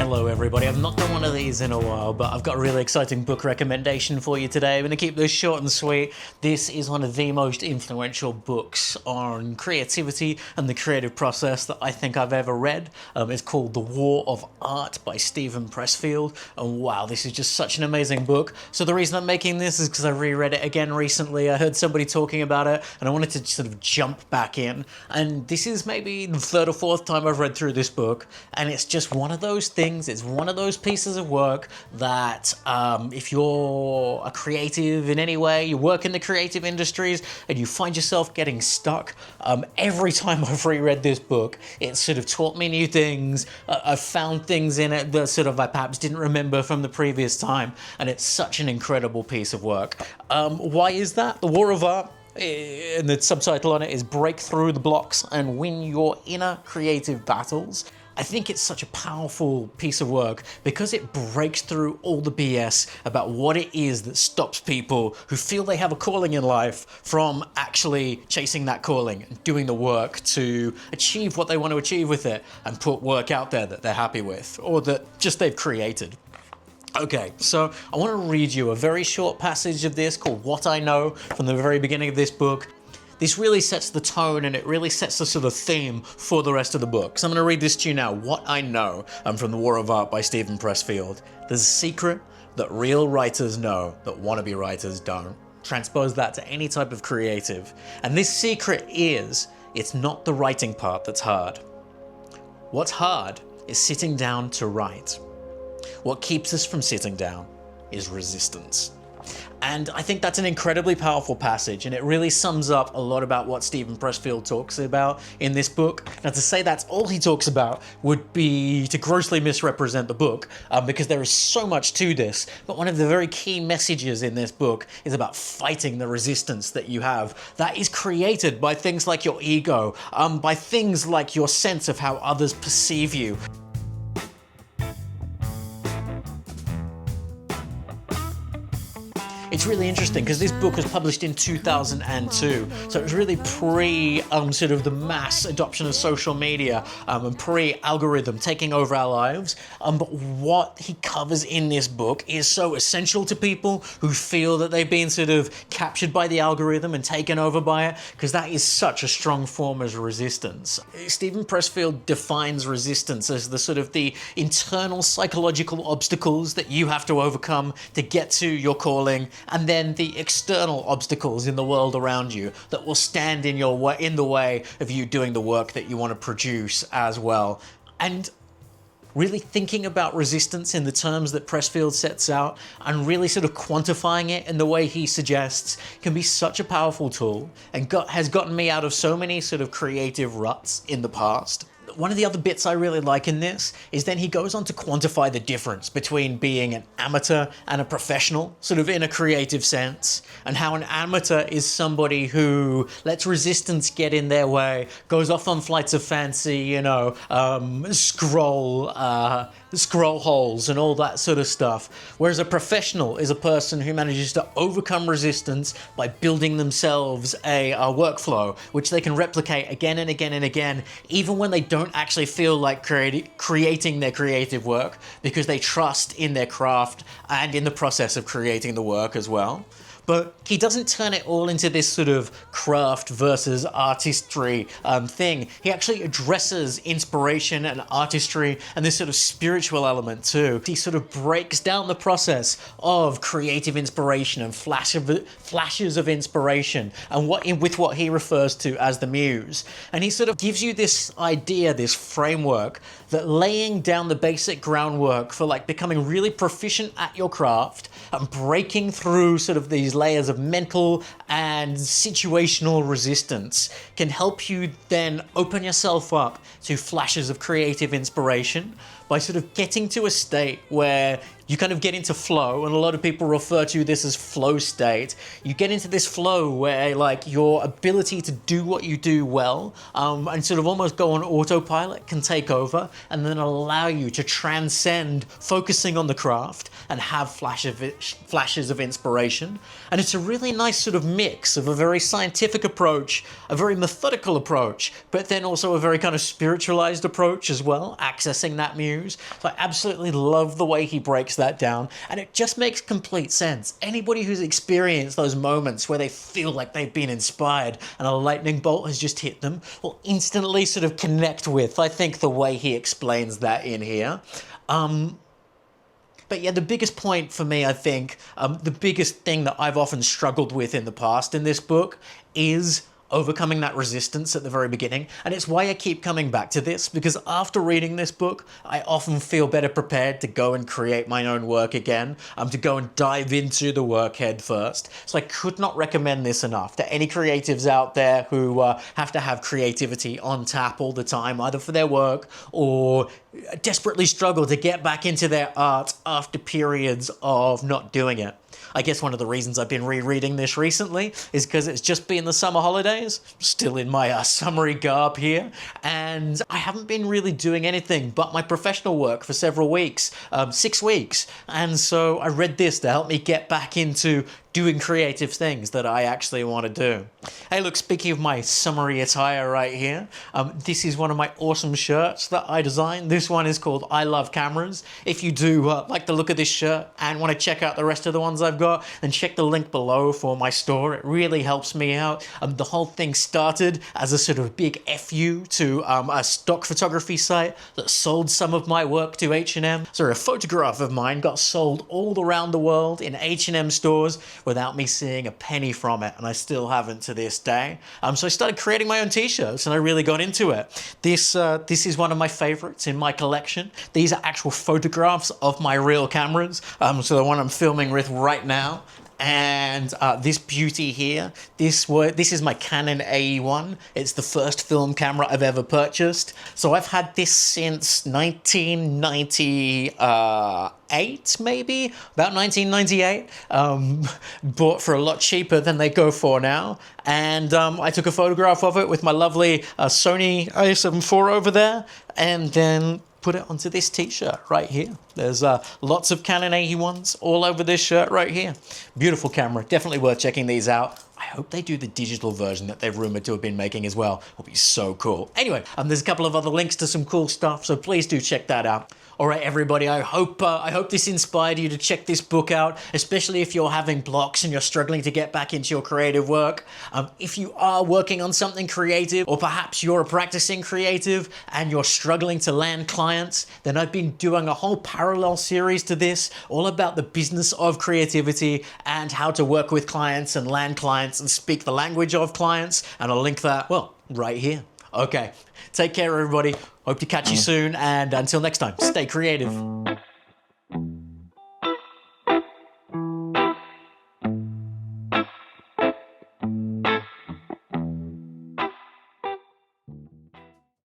Hello everybody, I've not done one of these in a while, but I've got a really exciting book recommendation for you today. I'm going to keep this short and sweet. This is one of the most influential books on creativity and the creative process that I think I've ever read. It's called The War of Art by Steven Pressfield, and wow, this is just such an amazing book. So the reason I'm making this is because I reread it again recently. I heard somebody talking about it, and I wanted to sort of jump back in, and this is maybe the third or fourth time I've read through this book, and it's just one of those things. It's one of those pieces of work that if you're a creative in any way, you work in the creative industries and you find yourself getting stuck, every time I've reread this book, it's sort of taught me new things. I've found things in it that sort of I perhaps didn't remember from the previous time, and it's such an incredible piece of work. Why is that? The War of Art, and the subtitle on it is Break Through the Blocks and Win Your Inner Creative Battles. I think it's such a powerful piece of work because it breaks through all the BS about what it is that stops people who feel they have a calling in life from actually chasing that calling and doing the work to achieve what they want to achieve with it and put work out there that they're happy with or that just they've created. Okay, so I want to read you a very short passage of this called What I Know from the very beginning of this book. This really sets the tone and it really sets the sort of theme for the rest of the book. So I'm going to read this to you now. What I Know from The War of Art by Steven Pressfield. There's a secret that real writers know that wannabe writers don't. Transpose that to any type of creative. And this secret is, it's not the writing part that's hard. What's hard is sitting down to write. What keeps us from sitting down is resistance. And I think that's an incredibly powerful passage, and it really sums up a lot about what Steven Pressfield talks about in this book. Now, to say that's all he talks about would be to grossly misrepresent the book, because there is so much to this. But one of the very key messages in this book is about fighting the resistance that you have that is created by things like your ego, by things like your sense of how others perceive you. It's really interesting because this book was published in 2002, so it was really pre sort of the mass adoption of social media and pre-algorithm taking over our lives. But what he covers in this book is so essential to people who feel that they've been sort of captured by the algorithm and taken over by it, because that is such a strong form of resistance. Steven Pressfield defines resistance as the sort of the internal psychological obstacles that you have to overcome to get to your calling, and then the external obstacles in the world around you that will stand in the way of you doing the work that you want to produce as well. And really thinking about resistance in the terms that Pressfield sets out and really sort of quantifying it in the way he suggests can be such a powerful tool and has gotten me out of so many sort of creative ruts in the past. One of the other bits I really like in this is then he goes on to quantify the difference between being an amateur and a professional, sort of in a creative sense, and how an amateur is somebody who lets resistance get in their way, goes off on flights of fancy, scroll holes and all that sort of stuff. Whereas a professional is a person who manages to overcome resistance by building themselves a workflow, which they can replicate again and again and again, even when they don't actually feel like creating their creative work, because they trust in their craft and in the process of creating the work as well. But he doesn't turn it all into this sort of craft versus artistry thing. He actually addresses inspiration and artistry and this sort of spiritual element too. He sort of breaks down the process of creative inspiration and flashes of inspiration and with what he refers to as the Muse. And he sort of gives you this idea, this framework, that laying down the basic groundwork for like becoming really proficient at your craft and breaking through sort of these layers of mental and situational resistance can help you then open yourself up to flashes of creative inspiration by sort of getting to a state where you kind of get into flow, and a lot of people refer to this as flow state. You get into this flow where like your ability to do what you do well and sort of almost go on autopilot can take over and then allow you to transcend focusing on the craft and have flashes of inspiration. And it's a really nice sort of mix of a very scientific approach, a very methodical approach, but then also a very kind of spiritualized approach as well, accessing that muse. So I absolutely love the way he breaks that down, and it just makes complete sense. Anybody who's experienced those moments where they feel like they've been inspired and a lightning bolt has just hit them will instantly sort of connect with, I think, the way he explains that in here. But yeah, the biggest point for me, I think, the biggest thing that I've often struggled with in the past in this book is overcoming that resistance at the very beginning. And it's why I keep coming back to this, because after reading this book, I often feel better prepared to go and create my own work again, to go and dive into the work head first. So I could not recommend this enough to any creatives out there who have to have creativity on tap all the time, either for their work or desperately struggle to get back into their art after periods of not doing it. I guess one of the reasons I've been rereading this recently is because it's just been the summer holidays, still in my summery garb here, and I haven't been really doing anything but my professional work for several weeks, 6 weeks, and so I read this to help me get back into doing creative things that I actually want to do. Hey, look, speaking of my summery attire right here, this is one of my awesome shirts that I designed. This one is called I Love Cameras. If you do like the look of this shirt and want to check out the rest of the ones I've got, then check the link below for my store. It really helps me out. The whole thing started as a sort of big FU to a stock photography site that sold some of my work to H&M. So a photograph of mine got sold all around the world in H&M stores without me seeing a penny from it, and I still haven't to this day. So I started creating my own t-shirts, and I really got into it. This is one of my favorites in my collection. These are actual photographs of my real cameras, so the one I'm filming with right now. And this beauty here, this is my Canon AE1. It's the first film camera I've ever purchased. So I've had this since 1998, maybe? About 1998. Bought for a lot cheaper than they go for now. And I took a photograph of it with my lovely Sony a7 IV over there, and then put it onto this t-shirt right here. There's lots of Canon AE1s all over this shirt right here. Beautiful camera, definitely worth checking these out. I hope they do the digital version that they've rumored to have been making as well. It'll be so cool. Anyway, there's a couple of other links to some cool stuff, so please do check that out. All right, everybody, I hope this inspired you to check this book out, especially if you're having blocks and you're struggling to get back into your creative work. If you are working on something creative, or perhaps you're a practicing creative and you're struggling to land clients, then I've been doing a whole parallel series to this, all about the business of creativity and how to work with clients and land clients and speak the language of clients, and I'll link that, well, right here. Okay, take care, everybody. Hope to catch you soon, and until next time, stay creative.